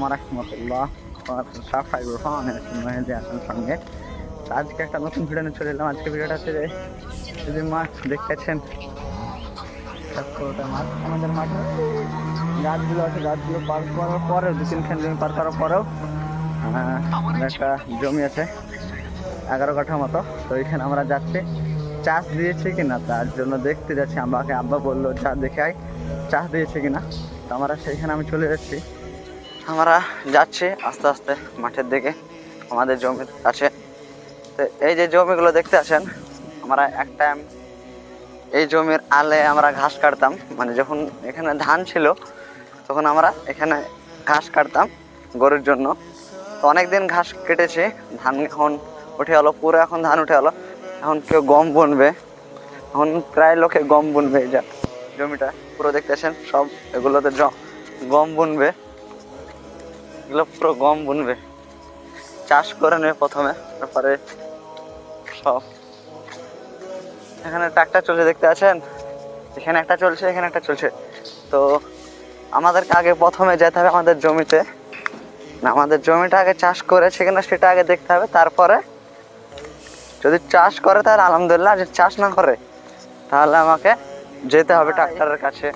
আলাইকুম রহমতুল্লাহ। সাফাই মেহেদি হাসান সঙ্গে আজকে একটা নতুন ভিডিও নিয়ে চলে এলাম। আজকে ভিডিওটা হচ্ছে যে যদি মাঠ দেখতেছেন, মাঠ আমাদের মাঠে গাছগুলো আছে, গাছগুলো পার করার পরেও 2-3 জমি পার করার পরেও একটা জমি আছে 11 কাঠা মতো। তো এখানে আমরা যাচ্ছি, চাষ দিয়েছে কিনা তার জন্য দেখতে যাচ্ছি। আব্বা বললো যা দেখে আয় চাষ দিয়েছে কিনা। তো আমরা সেইখানে আমি চলে যাচ্ছি। আমরা যাচ্ছি আস্তে আস্তে মাঠের দিকে, আমাদের জমির কাছে। তো এই যে জমিগুলো দেখতে আছেন, আমরা এক টাইম এই জমির আলে আমরা ঘাস কাটতাম। মানে যখন এখানে ধান ছিল তখন আমরা এখানে ঘাস কাটতাম গরুর জন্য। তো অনেকদিন ঘাস কেটেছে, ধান এখন উঠে গেলো পুরো, এখন ধান উঠে গেলো। এখন কেউ গম বুনবে, এখন প্রায় লোকে গম বুনবে। এই যা জমিটা পুরো দেখতেছেন, সব এগুলোতে গম বুনবে, এগুলো পুরো গম বুনবে, চাষ করে নেবে প্রথমে, তারপরে সব। এখানে ট্রাক্টর চলছে দেখতে আছেন, এখানে একটা চলছে, এখানে একটা চলছে। তো আমাদেরকে আগে প্রথমে যেতে হবে আমাদের জমিতে, না আমাদের জমিটা আগে চাষ করেছে কিনা সেটা আগে দেখতে হবে। তারপরে যদি চাষ করে তাহলে আলহামদুলিল্লাহ, যদি চাষ না করে তাহলে আমাকে যেতে হবে ট্রাক্টরের কাছে।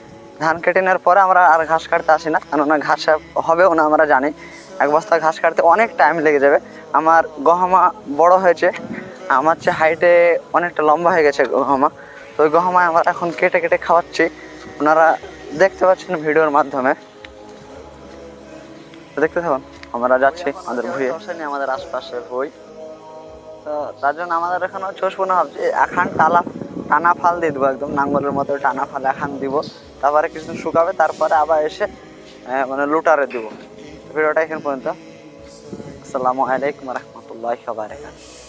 ধান কেটে নেওয়ার পরে আমরা আর ঘাস কাটতে আসি না, কেননা ঘাস হবেও না আমরা জানি। এক বস্তা ঘাস কাটতে অনেক টাইম লেগে যাবে। আমার গহমা বড় হয়েছে, আমার চেয়ে হাইটে অনেকটা লম্বা হয়ে গেছে গহমা। তো ওই গহমায় আমরা এখন কেটে কেটে খাওয়াচ্ছি, ওনারা দেখতে পাচ্ছেন ভিডিওর মাধ্যমে। দেখতে থাকুন, আমরা যাচ্ছি আমাদের ভুঁয়ে, আমাদের আশপাশে ভুঁই। তো তার জন্য আমাদের এখানে চষবো ভাবছি, এখন টানা ফাল দিয়ে দেবো, একদম নাঙ্গলের মতো টানা ফাল এখন দিব। তারপরে কিছুদিন শুকাবে, তারপরে আবার এসে মানে লুটারে দিব। ভিডিওটা এখানে পর্যন্ত। আসসালামু আলাইকুম রহমতুল্লাহি ওয়া বারাকাতুহু।